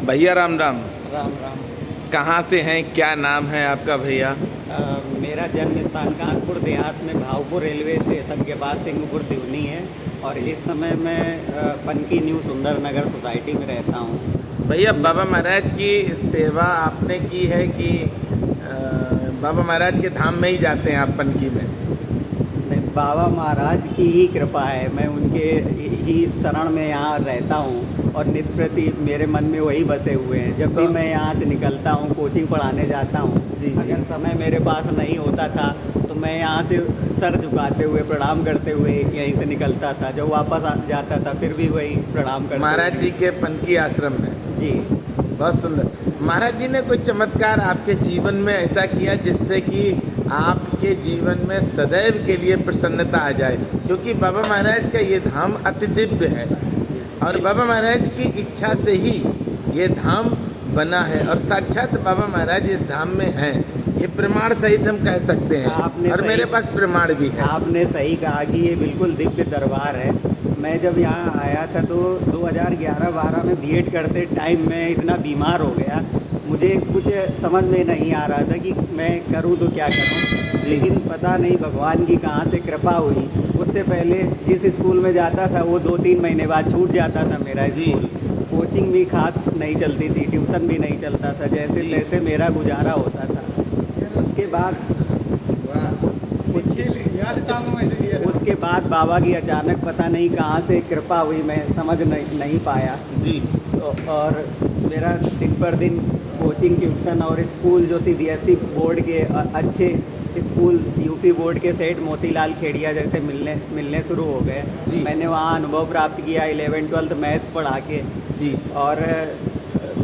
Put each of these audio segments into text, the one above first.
भैया राम राम। राम राम। कहाँ से हैं, क्या नाम है आपका भैया? मेरा जन्म स्थान कानपुर देहात में भावपुर रेलवे स्टेशन के पास सिंहपुर दिवनी है। और इस समय मैं पनकी न्यू सुंदर नगर सोसाइटी में रहता हूँ। भैया बाबा महाराज की सेवा आपने की है कि बाबा महाराज के धाम में ही जाते हैं आप पनकी में? मैं बाबा महाराज की ही कृपा है, मैं उनके ही शरण में यहाँ रहता हूँ और नित्य प्रति मेरे मन में वही बसे हुए हैं। जब भी मैं यहाँ से निकलता हूँ, कोचिंग पढ़ाने जाता हूँ, अगर समय मेरे पास नहीं होता था तो मैं यहाँ से सर झुकाते हुए प्रणाम करते हुए यहीं से निकलता था। जब वापस आ जाता था फिर भी वही प्रणाम करते महाराज जी के पनकी आश्रम में। जी। बहुत सुंदर। महाराज जी ने कोई चमत्कार आपके जीवन में ऐसा किया जिससे कि आपके जीवन में सदैव के लिए प्रसन्नता आ जाए? क्योंकि बाबा महाराज का ये धाम अति दिव्य है और बाबा महाराज की इच्छा से ही ये धाम बना है और साक्षात बाबा महाराज इस धाम में हैं, ये प्रमाण सहित हम कह सकते हैं। और मेरे पास प्रमाण भी है। आपने सही कहा कि ये बिल्कुल दिव्य दरबार है। मैं जब यहाँ आया था तो 2011-12 में बीएड करते टाइम मैं इतना बीमार हो गया, मुझे कुछ समझ में नहीं आ रहा था कि मैं करूँ तो क्या करूँ। लेकिन पता नहीं भगवान की कहाँ से कृपा हुई। उससे पहले जिस स्कूल में जाता था वो 2-3 महीने बाद छूट जाता था मेरा स्कूल। कोचिंग भी खास नहीं चलती थी, ट्यूशन भी नहीं चलता था, जैसे तैसे मेरा गुजारा होता था। उसके बाद उसके बाद बाबा की अचानक पता नहीं कहाँ से कृपा हुई, मैं समझ नहीं पाया जी। और मेरा दिन पर दिन कोचिंग, ट्यूशन और स्कूल जो सीबीएसई बोर्ड के अच्छे स्कूल, यूपी बोर्ड के सेठ मोतीलाल खेड़िया जैसे मिलने शुरू हो गए। मैंने वहाँ अनुभव प्राप्त किया 11th-12th मैथ्स पढ़ा के। जी। और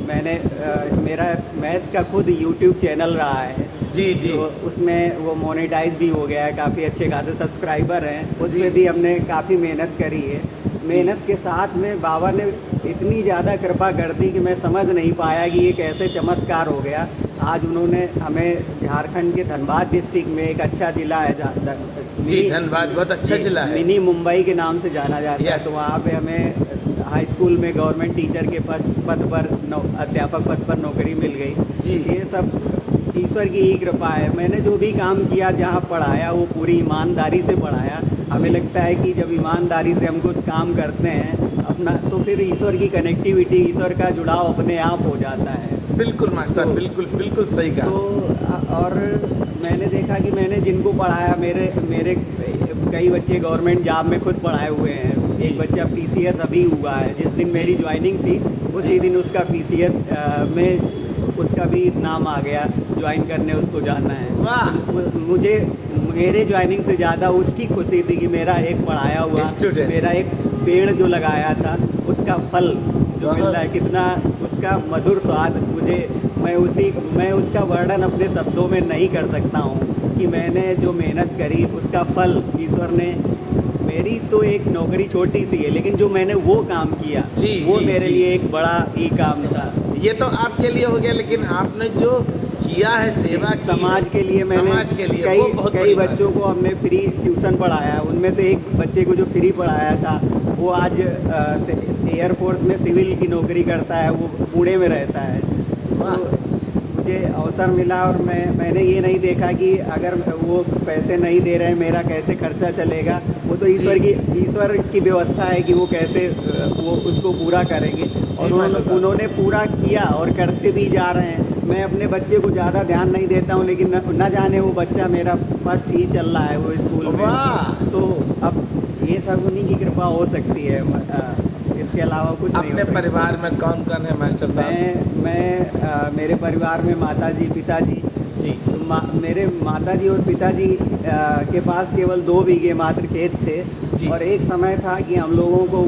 मैंने मेरा मैथ्स का खुद यूट्यूब चैनल रहा है। जी जी। तो उसमें वो मोनेटाइज भी हो गया है, काफ़ी अच्छे खासे सब्सक्राइबर हैं। उसमें भी हमने काफ़ी मेहनत करी है। मेहनत के साथ में बाबा ने इतनी ज़्यादा कृपा कर दी कि मैं समझ नहीं पाया कि ये कैसे चमत्कार हो गया। आज उन्होंने हमें झारखंड के धनबाद डिस्ट्रिक्ट में एक अच्छा ज़िला है, जी धनबाद बहुत अच्छा जिला है, मिनी मुंबई के नाम से जाना जाता है। तो वहाँ पे हमें हाई स्कूल में गवर्नमेंट टीचर के पद पर अध्यापक पद पर नौकरी मिल गई। जी। ये सब ईश्वर की ही कृपा है। मैंने जो भी काम किया, जहाँ पढ़ाया, वो पूरी ईमानदारी से पढ़ाया। हमें लगता है कि जब ईमानदारी से हम कुछ काम करते हैं अपना, तो फिर ईश्वर की कनेक्टिविटी, ईश्वर का जुड़ाव अपने आप हो जाता है। बिल्कुल मास्टर, बिल्कुल बिल्कुल सही कहा। तो और मैंने देखा कि मैंने जिनको पढ़ाया, मेरे कई बच्चे गवर्नमेंट जॉब में खुद पढ़ाए हुए हैं। एक बच्चा पीसीएस अभी हुआ है, जिस दिन मेरी ज्वाइनिंग थी उसी दिन उसका पीसीएस में उसका भी नाम आ गया, ज्वाइन करने उसको जाना है। वाह। मुझे मेरे ज्वाइनिंग से ज़्यादा उसकी खुशी थी कि मेरा एक पढ़ाया हुआ, मेरा एक पेड़ जो लगाया था उसका फल जो मिल रहा है, कितना उसका मधुर स्वाद। मैं उसका वर्णन अपने शब्दों में नहीं कर सकता हूँ कि मैंने जो मेहनत करी उसका फल ईश्वर ने। मेरी तो एक नौकरी छोटी सी है, लेकिन जो मैंने वो काम किया वो मेरे लिए एक बड़ा ही काम था। ये तो आपके लिए हो गया, लेकिन आपने जो किया है सेवा की समाज के लिए, मैंने समाज के लिए कई बच्चों को हमने फ्री ट्यूशन पढ़ाया। उनमें से एक बच्चे को जो फ्री पढ़ाया था वो आज एयरफोर्स में सिविल की नौकरी करता है, वो पुणे में रहता है। तो मुझे अवसर मिला और मैंने ये नहीं देखा कि अगर वो पैसे नहीं दे रहे हैं मेरा कैसे खर्चा चलेगा। वो तो ईश्वर की व्यवस्था है कि वो कैसे वो उसको पूरा करेंगे। और उन्होंने पूरा किया और करते भी जा रहे हैं। मैं अपने बच्चे को ज़्यादा ध्यान नहीं देता हूँ, लेकिन न जाने वो बच्चा मेरा फर्स्ट ही चल रहा है वो स्कूल में। तो अब ये सब उन्हीं की कृपा हो सकती है, इसके अलावा कुछ नहीं। अपने परिवार में कौन कौन है मास्टर साहब? मेरे परिवार में माताजी, पिताजी जी। मेरे माताजी और पिताजी के पास केवल 2 बीघे मात्र खेत थे। और एक समय था कि हम लोगों को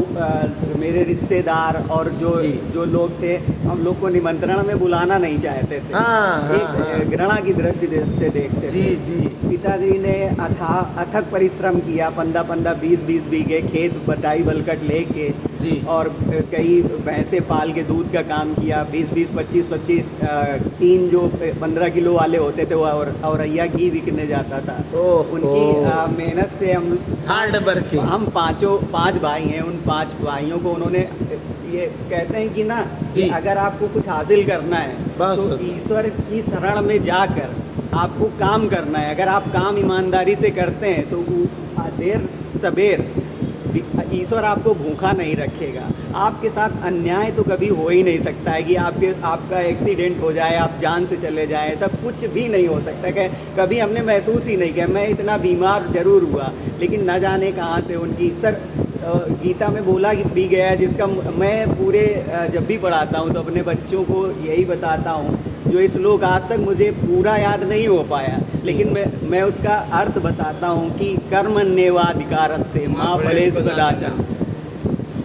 मेरे रिश्तेदार और जो लोग थे हम लोग को निमंत्रण में बुलाना नहीं चाहते थे। एक घृणा की दृष्टि से देखते थे। जी। पिताजी ने अथक परिश्रम किया, 15-20 बीघे खेत बटाई बलकट लेके और कई भैंसे पाल के दूध का काम किया। 20-20, 25-25 तीन जो 15 किलो वाले होते थे और औरैया घी बिकने जाता था। उनकी मेहनत से हम 5 भाई हैं। उन 5 भाइयों को उन्होंने ये कहते हैं कि ना जी। कि अगर आपको कुछ हासिल करना है बस। तो ईश्वर की शरण में जाकर आपको काम करना है। अगर आप काम ईमानदारी से करते हैं तो देर सबेर ईश्वर आपको भूखा नहीं रखेगा। आपके साथ अन्याय तो कभी हो ही नहीं सकता है कि आपका एक्सीडेंट हो जाए, आप जान से चले जाएं, ऐसा कुछ भी नहीं हो सकता। कि कभी हमने महसूस ही नहीं किया। मैं इतना बीमार जरूर हुआ, लेकिन न जाने कहाँ से उनकी सर गीता में बोला भी गया है, जिसका मैं पूरे जब भी पढ़ाता हूँ तो अपने बच्चों को यही बताता हूँ। जो इस श्लोक आज तक मुझे पूरा याद नहीं हो पाया, लेकिन मैं उसका अर्थ बताता हूँ कि कर्मण्येवाधिकारस्ते माँ फलेषु कदाचन।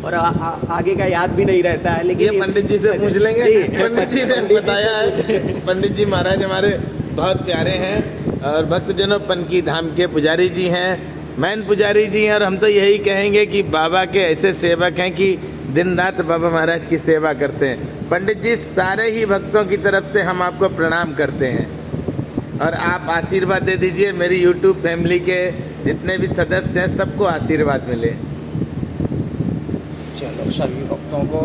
और आगे का याद भी नहीं रहता है, लेकिन ये पंडित जी से पूछ लेंगे। जी। पंडित जी ने बताया है। पंडित जी महाराज हमारे बहुत प्यारे हैं और भक्तजनों पनकी धाम के पुजारी जी हैं, मैन पुजारी जी हैं। और हम तो यही कहेंगे कि बाबा के ऐसे सेवक हैं कि दिन रात बाबा महाराज की सेवा करते हैं। पंडित जी, सारे ही भक्तों की तरफ से हम आपको प्रणाम करते हैं और आप आशीर्वाद दे दीजिए। मेरी YouTube फैमिली के जितने भी सदस्य हैं सबको आशीर्वाद मिले। चलो, सभी भक्तों को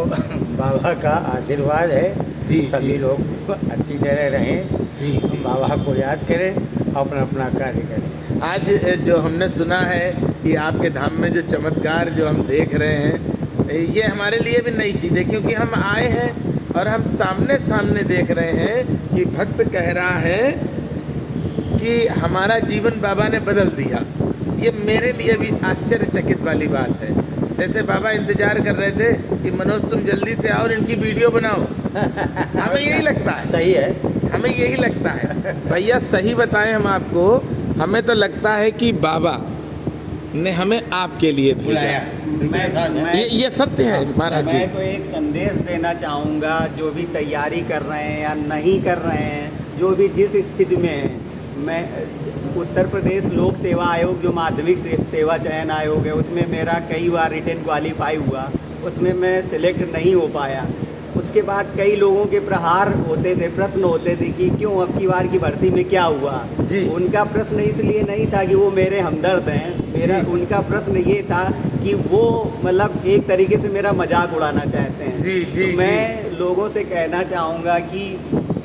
बाबा का आशीर्वाद है। जी, सभी जी। लोग अच्छी तरह रहें, जी जी। बाबा को याद करें, अपना अपना कार्य करें। आज जो हमने सुना है कि आपके धाम में जो चमत्कार जो हम देख रहे हैं, ये हमारे लिए भी नई चीज़ है, क्योंकि हम आए हैं और हम सामने सामने देख रहे हैं कि भक्त कह रहा है कि हमारा जीवन बाबा ने बदल दिया। ये मेरे लिए भी आश्चर्यचकित वाली बात है। जैसे बाबा इंतजार कर रहे थे कि मनोज तुम जल्दी से आओ और इनकी वीडियो बनाओ। हमें यही लगता है, सही है। हमें यही लगता है भैया, सही बताएं हम आपको। हमें तो लगता है कि बाबा ने हमें आपके लिए बुलाया। भेजा। ये सत्य है महाराज जी। मैं तो एक संदेश देना चाहूँगा, जो भी तैयारी कर रहे हैं या नहीं कर रहे हैं, जो भी जिस स्थिति में है। मैं उत्तर प्रदेश लोक सेवा आयोग जो माध्यमिक सेवा चयन आयोग है, उसमें मेरा कई बार रिटेन क्वालिफाई हुआ, उसमें मैं सिलेक्ट नहीं हो पाया। उसके बाद कई लोगों के प्रहार होते थे, प्रश्न होते थे कि क्यों अब की बार की भर्ती में क्या हुआ जी। उनका प्रश्न इसलिए नहीं था कि वो मेरे हमदर्द हैं, उनका प्रश्न ये था कि वो मतलब एक तरीके से मेरा मजाक उड़ाना चाहते हैं। जी, जी, तो मैं लोगों से कहना चाहूँगा कि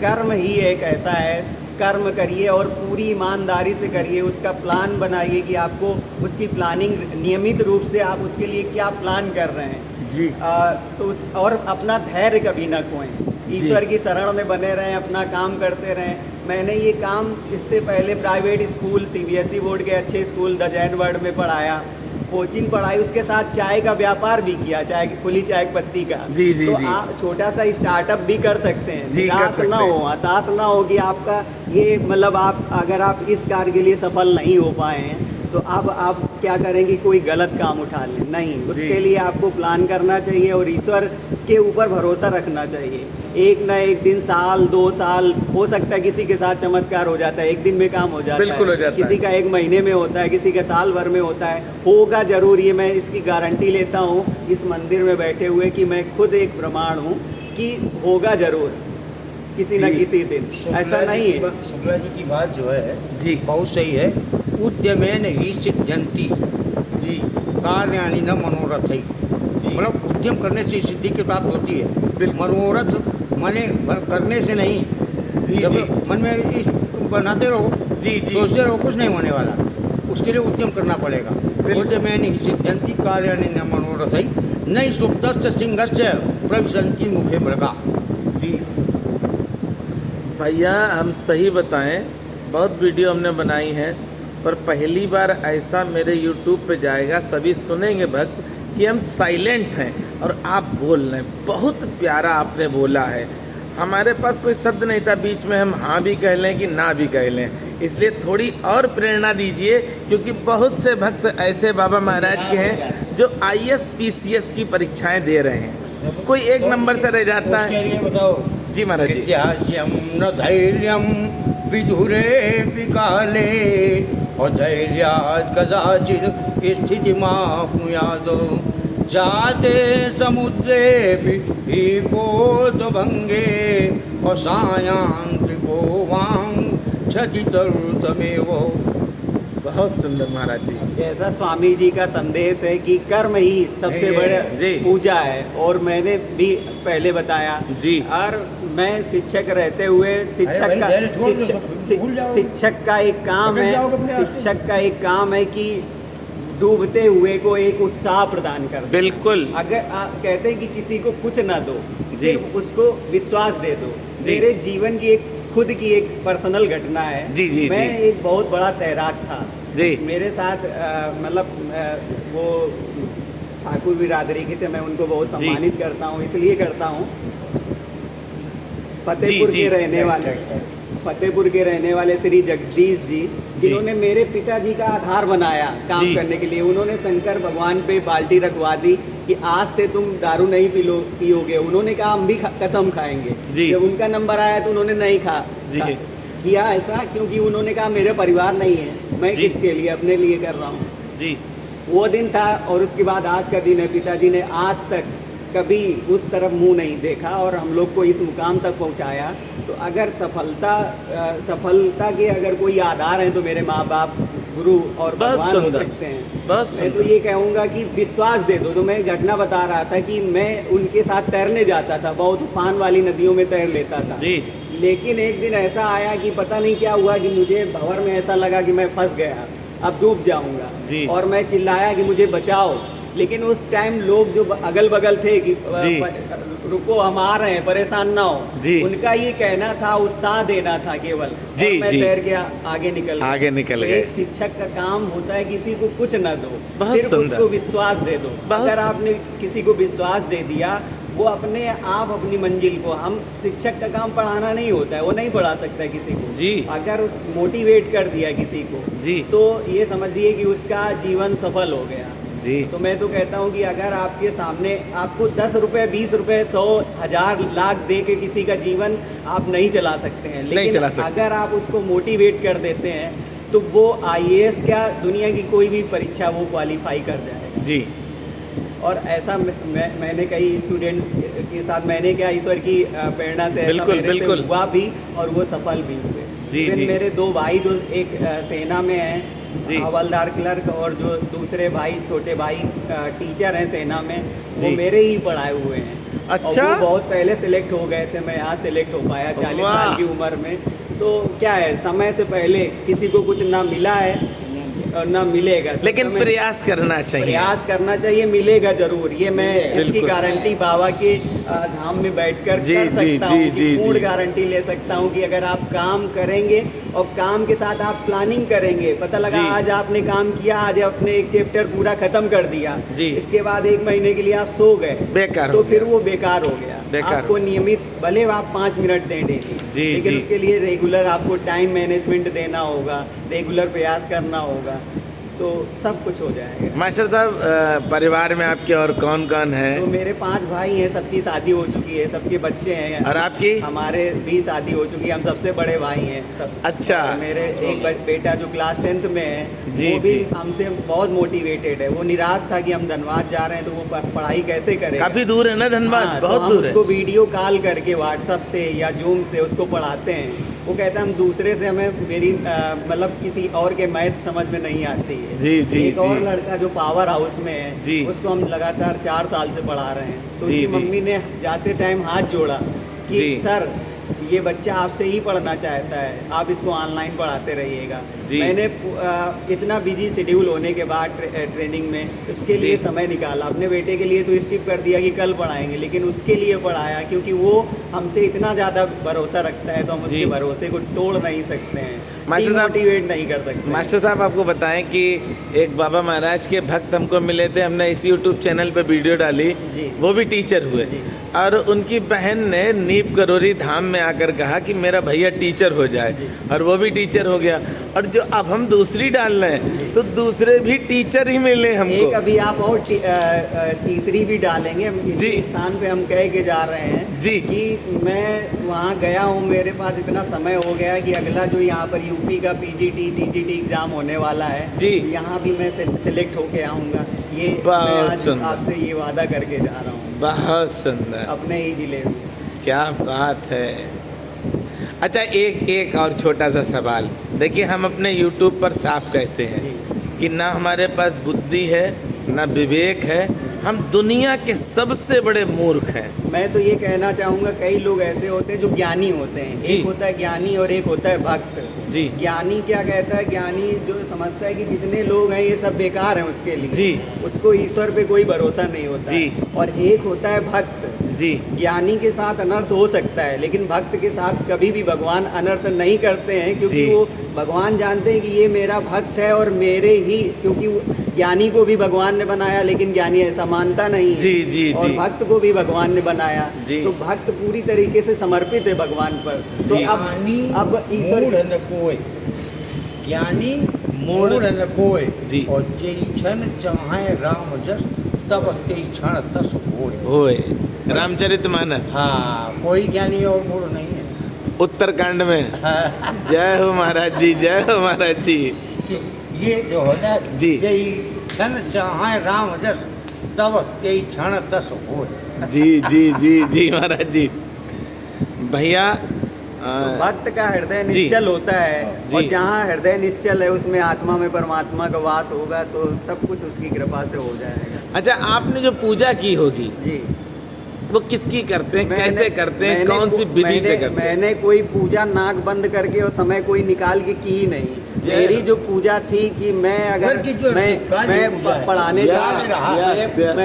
कर्म ही एक ऐसा है, कर्म करिए और पूरी ईमानदारी से करिए। उसका प्लान बनाइए कि आपको उसकी प्लानिंग नियमित रूप से आप उसके लिए क्या प्लान कर रहे हैं जी। और अपना धैर्य कभी ना खोएं। ईश्वर की शरण में बने रहें, अपना काम करते रहें। मैंने ये काम इससे पहले प्राइवेट स्कूल, CBSE बोर्ड के अच्छे स्कूल द जैन वर्ल्ड में पढ़ाया, कोचिंग पढ़ाई, उसके साथ चाय का व्यापार भी किया, चाय खुली चाय पत्ती का। जी, जी, तो जी। आप छोटा सा स्टार्टअप भी कर सकते हैं। जी, कर निराश सकते ना हैं। हो, हताश ना हो कि आपका ये मतलब आप अगर आप इस कार्य के लिए सफल नहीं हो पाए हैं तो अब आप क्या करेंगे, कोई गलत काम उठा लें। नहीं, उसके लिए आपको प्लान करना चाहिए और ईश्वर के ऊपर भरोसा रखना चाहिए। एक ना एक दिन, साल 2 साल, हो सकता है किसी के साथ चमत्कार हो जाता है, एक दिन में काम हो जाता है, बिल्कुल हो जाता है। किसी का 1 महीने में होता है, किसी का साल भर में होता है। होगा जरूर, ये मैं इसकी गारंटी लेता हूँ इस मंदिर में बैठे हुए कि मैं खुद एक प्रमाण हूँ कि होगा जरूर किसी न जी। किसी दिन। ऐसा नहीं है। शुक्ला जी की बात जो है जी। बहुत सही है। उद्यमेन ही सिद्ध्यंति जी कार्याणि न मनोरथ ही। मतलब उद्यम करने से सिद्धि की प्राप्त होती है, मनोरथ माने करने से नहीं। जी, जब जी। मन में इस बनाते रहो, जी, जी। सोचते रहो, कुछ नहीं होने वाला, उसके लिए उद्यम करना पड़ेगा। उद्यमेन ही सिद्ध्यंति कार्याणि न मनोरथ ही नहीं सुप्तस्य सिंहस्य प्रविशन्ति मुखे मृगा। जी भैया, हम सही बताएं, बहुत वीडियो हमने बनाई है, पर पहली बार ऐसा मेरे YouTube पे जाएगा, सभी सुनेंगे भक्त कि हम साइलेंट हैं और आप बोल रहे हैं। बहुत प्यारा आपने बोला है। हमारे पास कोई शब्द नहीं था बीच में, हम हाँ भी कह लें कि ना भी कह लें। इसलिए थोड़ी और प्रेरणा दीजिए, क्योंकि बहुत से भक्त ऐसे बाबा महाराज के हैं जो IAS PCS की परीक्षाएं दे रहे हैं, कोई एक नंबर से रह जाता उसके है। लिए बताओ, जी महाराज जी। त्याज्यम न धैर्यम विधुरे विकाले अधैर्यात् कदाचित् स्थितिमाप्नुयात् जाते समुद्रे विपोतभंगे असायांत्रिको वां क्षतितरुतमेव। बहुत सुंदर महाराज जी। जैसा स्वामी जी का संदेश है कि कर्म ही सबसे जी। बड़ा पूजा है और मैंने भी पहले बताया जी। और मैं शिक्षक रहते हुए शिक्षक भाई, का धैर्य छोड़ दो, सब भूल जाओगे। शिक्षक का एक काम निकल है, जाओगे अपने आप से। शिक्षक का एक काम है कि डूबते हुए को एक उत्साह प्रदान कर दे। बिल्कुल। अगर आप कहते हैं कि किसी को कुछ ना दो, जी। सिर्फ उसको विश्वास दे दो। जी। मेरे जीवन की एक खुद की एक पर्सनल घटना है। जी, जी, मैं जी। एक बहुत बड़ा तैराक था। जी। मेरे साथ मतलब वो ठाकुर बिरादरी के थे, मैं उनको बहुत जी। सम्मानित करता हूँ, इसलिए करता हूँ। फतेहपुर जी। के रहने वाले, फतेहपुर के रहने वाले श्री जगदीश जी, जिन्होंने मेरे पिताजी का आधार बनाया काम जी। करने के लिए। उन्होंने शंकर भगवान पे बाल्टी रखवा दी कि आज से तुम दारू नहीं पियोगे। उन्होंने कहा हम भी कसम खाएंगे। जी। जब उनका नंबर आया तो उन्होंने नहीं जी। किया ऐसा, क्योंकि उन्होंने कहा मेरे परिवार नहीं है, मैं जी। किसके लिए, अपने लिए कर रहा हूँ। जी। वो दिन था और उसके बाद आज का दिन है। पिताजी ने आज तक कभी उस तरफ मुंह नहीं देखा और हम लोग को इस मुकाम तक पहुंचाया। तो अगर सफलता के अगर कोई आधार हैं तो मेरे माँ बाप, गुरु और बहुत भगवान हो सुंदर, सकते हैं। बहुत मैं तो सुंदर। ये कहूँगा कि विश्वास दे दो। तो मैं घटना बता रहा था कि मैं उनके साथ तैरने जाता था, बहुत उफान वाली नदियों में तैर लेता था। जी। लेकिन एक दिन ऐसा आया कि पता नहीं क्या हुआ कि मुझे भंवर में ऐसा लगा कि मैं फंस गया, अब डूब जाऊंगा। जी। और मैं चिल्लाया कि मुझे बचाओ। लेकिन उस टाइम लोग जो अगल बगल थे कि जी। रुको हम आ रहे हैं, परेशान ना हो, जी। उनका ये कहना था, उत्साह देना था केवल। जी, और मैं जी। तैर के आगे निकल गया। आगे निकल तो गए। एक शिक्षक का काम होता है किसी को कुछ ना दो, बहुत सिर्फ सुंदर। उसको विश्वास दे दो। बहुत अगर आपने किसी को विश्वास दे दिया, वो अपने आप अपनी मंजिल को, हम शिक्षक का काम पढ़ाना नहीं होता है, वो नहीं पढ़ा सकता है किसी को। जी। अगर उस मोटिवेट कर दिया किसी को, जी। तो ये समझिए कि उसका जीवन सफल हो गया। जी। तो मैं तो कहता हूँ कि अगर आपके सामने आपको 10 रुपये, 20 रुपये, 100, 1000, लाख दे के किसी का जीवन आप नहीं चला सकते हैं, लेकिन चला सकते। अगर आप उसको मोटिवेट कर देते हैं तो वो IAS क्या, दुनिया की कोई भी परीक्षा वो क्वालिफाई कर जाएगा। जी। और ऐसा मैंने कई स्टूडेंट्स के साथ, मैंने क्या ईश्वर की प्रेरणा से ऐसा बिल्कुल, मेरे से बिल्कुल। हुआ भी और वो सफल भी हुए। जी, Even जी। मेरे 2 भाई जो एक सेना में हैं, जी। हवलदार क्लर्क, और जो दूसरे भाई, छोटे भाई टीचर हैं सेना में, वो जी। मेरे ही पढ़ाए हुए हैं। अच्छा। और वो बहुत पहले सिलेक्ट हो गए थे, मैं यहाँ सिलेक्ट हो पाया 40 वाह। साल की उम्र में। तो क्या है, समय से पहले किसी को कुछ ना मिला है और ना मिलेगा, तो लेकिन समय- प्रयास करना चाहिए। प्रयास करना चाहिए, मिलेगा जरूर। ये मैं इसकी बिल्कुल। गारंटी बाबा के धाम में बैठकर जी, कर जी, सकता जी, हूँ, जी, कि पूर्ण जी। गारंटी ले सकता हूँ कि अगर आप काम करेंगे और काम के साथ आप प्लानिंग करेंगे, पता लगा जी। आज आपने काम किया, आज आपने एक चैप्टर पूरा खत्म कर दिया, जी। इसके बाद 1 महीने के लिए आप सो गए, बेकार तो हो फिर गया। वो बेकार हो गया। बेकार आपको नियमित, भले आप 5 मिनट दें डेली, जी, लेकिन जी। उसके लिए रेगुलर आपको टाइम मैनेजमेंट देना होगा, रेगुलर प्रयास करना होगा, तो सब कुछ हो जाएगा। मास्टर साहब, परिवार में आपके और कौन कौन तो है? मेरे 5 भाई हैं, सबकी शादी हो चुकी है, सबके बच्चे हैं। और आपकी? हमारे भी शादी हो चुकी है, हम सबसे बड़े भाई हैं सब। अच्छा। और मेरे एक बेटा जो क्लास 10th में है, जी, वो भी जी। हमसे बहुत मोटिवेटेड है। वो निराश था कि हम धनबाद जा रहे हैं तो वो पढ़ाई कैसे करेगा। काफी दूर है ना धनबाद? हाँ, तो बहुत हम दूर है। उसको वीडियो कॉल करके व्हाट्सएप से या जूम से उसको पढ़ाते हैं। वो कहता है हम दूसरे से, हमें मेरी मतलब किसी और के मैथ समझ में नहीं आती है। जी, जी, एक और जी। लड़का जो पावर हाउस में है, जी। उसको हम लगातार 4 साल से पढ़ा रहे हैं। तो जी, उसकी जी। मम्मी ने जाते टाइम हाथ जोड़ा कि जी। सर, ये बच्चा आपसे ही पढ़ना चाहता है, आप इसको ऑनलाइन पढ़ाते रहिएगा। जी। मैंने इतना बिजी शेड्यूल होने के बाद ट्रेनिंग में उसके लिए जी। समय निकाला। अपने बेटे के लिए तो स्किप कर दिया कि कल पढ़ाएंगे, लेकिन उसके लिए पढ़ाया, क्योंकि वो हमसे इतना ज़्यादा भरोसा रखता है, तो हम उसके जी। भरोसे को तोड़ नहीं सकते हैं, मास्टर साहब- मोटिवेट नहीं कर सकते। मास्टर साहब, आपको बताएं कि एक बाबा महाराज के भक्त हमको मिले थे, हमने इसी यूट्यूब चैनल पे वीडियो डाली। जी। वो भी टीचर हुए जी। और उनकी बहन ने नीप करोरी धाम में आकर कहा कि मेरा भैया टीचर हो जाए, और वो भी टीचर हो गया। और जो अब हम दूसरी डाल रहे हैं तो दूसरे भी टीचर ही मिले हमको। एक अभी आप और तीसरी भी डालेंगे। हम जी। इसी स्थान पे हम कह के जा रहे हैं जी। कि मैं वहाँ गया हूँ, मेरे पास इतना समय हो गया कि अगला जो यहाँ पर यूपी का PGT TGT एग्जाम होने वाला है, जी। यहाँ भी मैं सेलेक्ट होके आऊँगा। ये बहुत मैं आज सुंदर। आपसे ये वादा करके जा रहा हूँ, बहुत सुंदर, अपने ही जिले में। क्या बात है। अच्छा, एक और छोटा सा सवाल। देखिए, हम अपने YouTube पर साफ कहते हैं जी। कि ना हमारे पास बुद्धि है, ना विवेक है, हम दुनिया के सबसे बड़े मूर्ख हैं। मैं तो ये कहना चाहूँगा, कई लोग ऐसे होते हैं जो ज्ञानी होते हैं। जी। एक होता है ज्ञानी और एक होता है भक्त। जी ज्ञानी क्या कहता है? ज्ञानी जो समझता है कि जितने लोग हैं ये सब बेकार हैं उसके लिए, जी। उसको ईश्वर पे कोई भरोसा नहीं होता। जी। और एक होता है भक्त। जी ज्ञानी के साथ अनर्थ हो सकता है, लेकिन भक्त के साथ कभी भी भगवान अनर्थ नहीं करते हैं, क्योंकि जी। वो भगवान जानते हैं कि ये मेरा भक्त है और मेरे ही, क्योंकि ज्ञानी को भी भगवान ने बनाया लेकिन ज्ञानी ऐसा मानता नहीं है। जी जी और जी भक्त को भी भगवान ने बनाया, जी। तो भक्त पूरी तरीके से समर्पित है भगवान पर। तो जी। अब ईश्वर मूढ़ न कोय, ज्ञानी मूढ़ मूढ़ न कोय, जी। और जेई क्षण चाहे राम जस तब तेई क्षण तस होय। होए रामचरितमानस हाँ, कोई ज्ञानी और मूढ़ नहीं है। उत्तरकांड में। जय हो महाराज जी, जय हो महाराज जी। कि ये जो होता है, जी। जेई क्षण चाहे राम जस तब तेई क्षण तस होय। जी जी जी जी महाराज जी। भैया तो भक्त का हृदय जी। निश्चल होता है, जी। और जहाँ हृदय निश्चल है उसमें आत्मा में परमात्मा का वास होगा, तो सब कुछ उसकी कृपा से हो जाएगा। अच्छा, आपने जो पूजा की होगी जी। वो किसकी करते हैं, मैंने- कैसे करते हैं, मैंने कौन सी को- विधि से मैंने- करते हैं? मैंने कोई पूजा नाक बंद करके और समय कोई निकाल के की नहीं। जय मेरी हो। जो पूजा थी कि मैं अगर घर की जो कार्य पूजा है। पढ़ाने जा Yes, रहा yes, yes.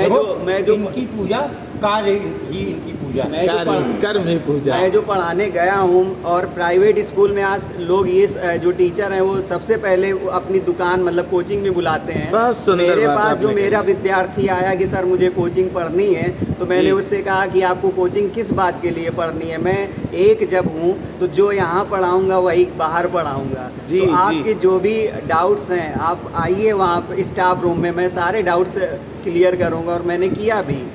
मैं जो इनकी पूजा कार्य इनकी पूजा है। मैं जो कार्य, कर्म ही पूजा। मैं जो पढ़ाने गया हूँ, और प्राइवेट स्कूल में आज लोग ये जो टीचर हैं वो सबसे पहले वो अपनी दुकान मतलब कोचिंग में बुलाते हैं। बहुत सुंदर मेरे बात पास जो आपने मेरा विद्यार्थी आया कि सर मुझे कोचिंग पढ़नी है, तो मैंने जी। उससे कहा कि आपको कोचिंग किस बात के लिए पढ़नी है? मैं एक जब हूँ तो जो यहाँ पढ़ाऊँगा वही बाहर पढ़ाऊँगा। जी, तो जी। आपके जो भी डाउट्स हैं आप आइए वहाँ पर स्टाफ रूम में, मैं सारे डाउट्स क्लियर करूँगा, और मैंने किया भी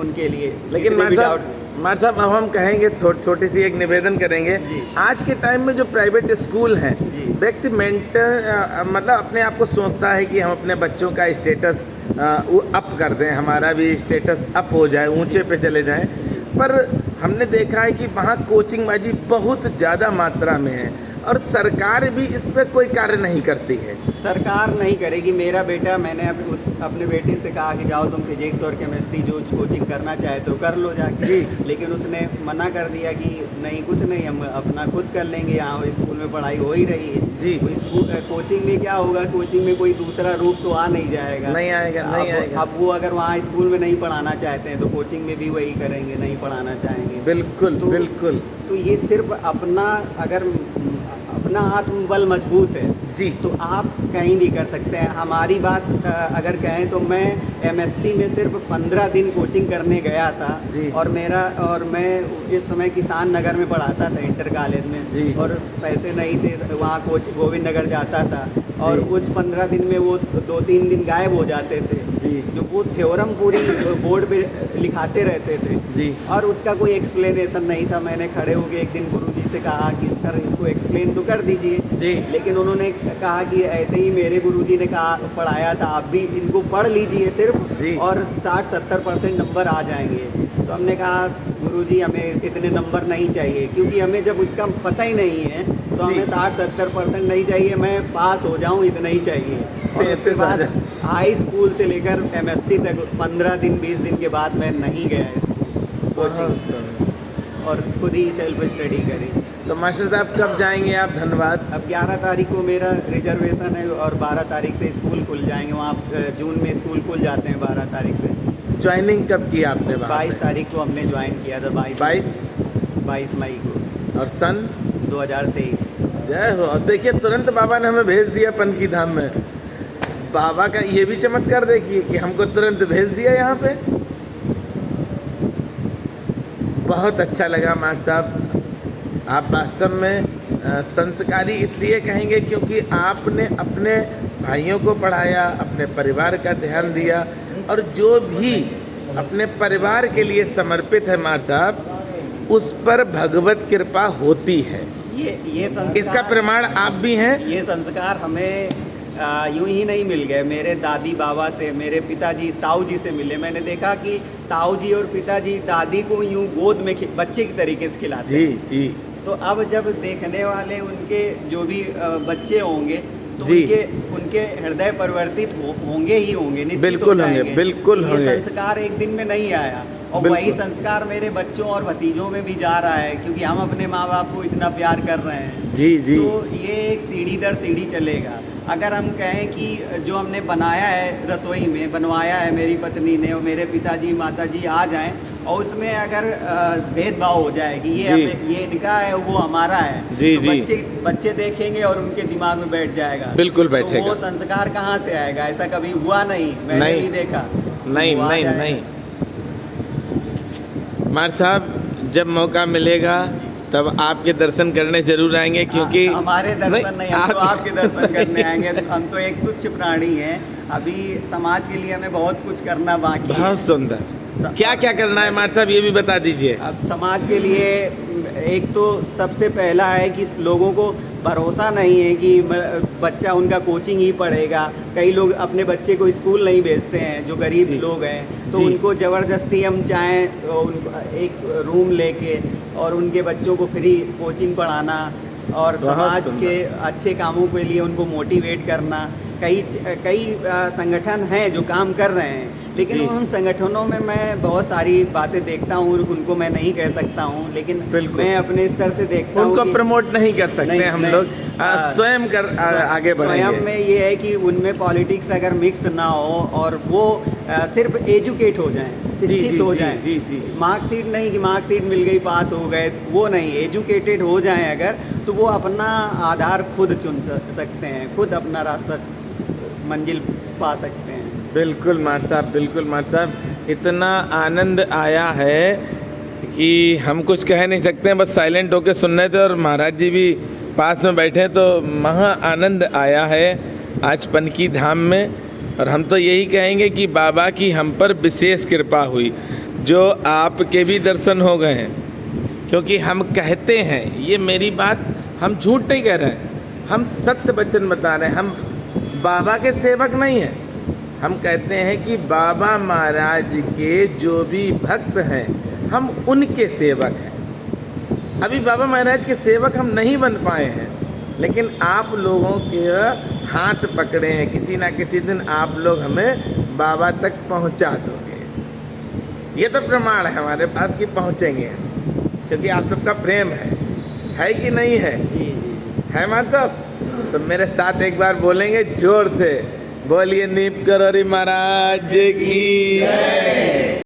उनके लिए। लेकिन जितने भी डाउट्स मार साहब अब हम कहेंगे छोटी सी एक निवेदन करेंगे। जी। आज के टाइम में जो प्राइवेट स्कूल हैं, जी। व्यक्ति मतलब अपने आप को सोचता है कि हम अपने बच्चों का स्टेटस अप कर दें, हमारा भी स्टेटस अप हो जाए, ऊंचे पे चले जाएं। पर हमने देखा है कि वहाँ कोचिंग बाजी बहुत ज़्यादा मात्रा में है, और सरकार भी इस पर कोई कार्य नहीं करती है। सरकार नहीं करेगी। मेरा बेटा, मैंने अपने बेटे से कहा कि जाओ तुम फिजिक्स और केमिस्ट्री जो कोचिंग करना चाहे तो कर लो जाके। जी। लेकिन उसने मना कर दिया कि नहीं, कुछ नहीं, हम अपना खुद कर लेंगे, यहाँ स्कूल में पढ़ाई हो ही रही है। जी। तो स्कूल कोचिंग में क्या होगा? कोचिंग में कोई दूसरा रूप तो आ नहीं जाएगा। नहीं आएगा, नहीं आएगा। अब वो अगर वहाँ स्कूल में नहीं पढ़ाना चाहते हैं तो कोचिंग में भी वही करेंगे, नहीं पढ़ाना चाहेंगे। बिल्कुल तो- बिल्कुल। तो ये सिर्फ अपना आत्मबल मजबूत है जी। तो आप कहीं भी कर सकते हैं। हमारी बात अगर कहें तो मैं एमएससी में सिर्फ 15 दिन कोचिंग करने गया था। जी। और मैं इस समय किसान नगर में पढ़ाता था, इंटर कॉलेज में। जी। और पैसे नहीं थे, वहाँ गोविंद नगर जाता था, और जी। उस 15 दिन में वो 2-3 दिन गायब हो जाते थे। जी। जो वो थ्योरम पूरी बोर्ड पे लिखाते रहते थे। जी। और उसका कोई एक्सप्लेनेशन नहीं था। मैंने खड़े होकर एक दिन गुरुजी से कहा कि सर इसको एक्सप्लेन तो कर दीजिए। जी। लेकिन उन्होंने कहा कि ऐसे ही मेरे गुरुजी ने कहा, पढ़ाया था, आप भी इनको पढ़ लीजिए सिर्फ, जी। और 60-70% नंबर आ जाएंगे। तो हमने कहा गुरुजी हमें इतने नंबर नहीं चाहिए, क्योंकि हमें जब इसका पता ही नहीं है तो जी। हमें 60-70% नहीं चाहिए, मैं पास हो जाऊँ इतना ही चाहिए। और उसके 33 आ बाद जाए। हाई स्कूल से लेकर एमएससी तक 15 दिन 20 दिन के बाद मैं नहीं गया स्कूल कोचिंग, और खुद ही सेल्फ स्टडी करी। तो मास्टर साहब कब जाएंगे आप धनबाद? अब 11 तारीख को मेरा रिजर्वेशन है, और 12 तारीख से स्कूल खुल जाएंगे वहाँ। जून में स्कूल खुल जाते हैं 12 तारीख से। ज्वाइनिंग कब की आपने वहाँ 22 तारीख को हमने ज्वाइन किया था। 22 मई को, और सन 2023। जय हो। और देखिए तुरंत बाबा ने हमें भेज दिया पनकी धाम में। बाबा का ये भी चमत्कार देखिए कि हमको तुरंत भेज दिया यहाँ पे। बहुत अच्छा लगा मार साहब, आप वास्तव में संस्कारी इसलिए कहेंगे क्योंकि आपने अपने भाइयों को पढ़ाया, अपने परिवार का ध्यान दिया, और जो भी अपने परिवार के लिए समर्पित है मार साहब, उस पर भगवत कृपा होती है। ये संस्कार, इसका प्रमाण आप भी हैं। ये संस्कार हमें यूं ही नहीं मिल गए। मेरे दादी बाबा से, मेरे पिताजी ताऊ जी से मिले। मैंने देखा कि ताऊ जी और पिताजी दादी को यूं गोद में बच्चे की तरीके से खिलाते जी हैं। जी। तो अब जब देखने वाले उनके जो भी बच्चे होंगे तो जी। उनके हृदय परिवर्तित होंगे ही होंगे, निश्चित बिल्कुल हो होंगे, जाएंगे। बिल्कुल ये होंगे। संस्कार एक दिन में नहीं आया, और बिल्कुल। वही संस्कार मेरे बच्चों और भतीजों में भी जा रहा है, क्योंकि हम अपने माँ बाप को इतना प्यार कर रहे हैं। जी जी तो ये एक सीढ़ी दर सीढ़ी चलेगा। अगर हम कहें कि जो हमने बनाया है रसोई में, बनवाया है मेरी पत्नी ने और मेरे पिताजी माताजी आ जाएं, और उसमें अगर भेदभाव हो जाए कि ये जी। ये इनका है वो हमारा है, जी, तो जी। बच्चे देखेंगे और उनके दिमाग में बैठ जाएगा। बिल्कुल तो बैठेगा। वो संस्कार कहाँ से आएगा? ऐसा कभी हुआ नहीं, मैंने नहीं। भी देखा। नहीं वो आ नहीं जाएगा। नहीं मार साहब, जब मौका मिलेगा तब आपके दर्शन करने जरूर आएंगे, क्योंकि हमारे दर्शन नहीं, हम तो आपके दर्शन करने आएंगे। हम तो एक तुच्छ प्राणी हैं, अभी समाज के लिए हमें बहुत कुछ करना बाकी है। बहुत सुंदर। क्या क्या करना है मार साहब, ये भी बता दीजिए। अब समाज के लिए एक तो सबसे पहला है कि लोगों को भरोसा नहीं है कि बच्चा उनका कोचिंग ही पढ़ेगा। कई लोग अपने बच्चे को स्कूल नहीं भेजते हैं, जो गरीब जी। लोग हैं, तो जी। उनको ज़बरदस्ती हम चाहें एक रूम लेके और उनके बच्चों को फ्री कोचिंग पढ़ाना और बहुत समाज सुंदर। के अच्छे कामों के लिए उनको मोटिवेट करना। कई संगठन हैं जो काम कर रहे हैं, लेकिन जी। उन संगठनों में मैं बहुत सारी बातें देखता हूँ, उनको मैं नहीं कह सकता हूँ, लेकिन बिल्कुल। मैं अपने स्तर से देखता हूँ उनको कि प्रमोट नहीं कर सकते नहीं, हम नहीं। लोग, स्वयं स्वयं आगे बढ़ेंगे। स्वयं में ये है कि उनमें पॉलिटिक्स अगर मिक्स ना हो और वो सिर्फ एजुकेट हो जाएं, शिक्षित जी, हो जी, जाएं। जी, जी। मार्कशीट नहीं कि मार्कशीट मिल गई पास हो गए, वो नहीं, एजुकेटेड हो जाएं अगर, तो वो अपना आधार खुद चुन सकते हैं, खुद अपना रास्ता मंजिल पा सकते हैं। बिल्कुल मार साहब, बिल्कुल मार साहब, इतना आनंद आया है कि हम कुछ कह नहीं सकते हैं, बस साइलेंट होकर सुन रहे थे, और महाराज जी भी पास में बैठे, तो महा आनंद आया है आज पनकी धाम में। और हम तो यही कहेंगे कि बाबा की हम पर विशेष कृपा हुई, जो आपके भी दर्शन हो गए हैं। क्योंकि हम कहते हैं, ये मेरी बात हम झूठ नहीं कह रहे हैं, हम सत्य वचन बता रहे हैं, हम बाबा के सेवक नहीं हैं। हम कहते हैं कि बाबा महाराज के जो भी भक्त हैं, हम उनके सेवक हैं। अभी बाबा महाराज के सेवक हम नहीं बन पाए हैं, लेकिन आप लोगों के हाथ पकड़े हैं, किसी ना किसी दिन आप लोग हमें बाबा तक पहुंचा दोगे। ये तो प्रमाण है हमारे पास कि पहुंचेंगे, क्योंकि आप सबका प्रेम है कि नहीं है? जी जी। है मार साहब? तो मेरे साथ एक बार बोलेंगे जोर से, बोलिए नीप करोरी महाराज की।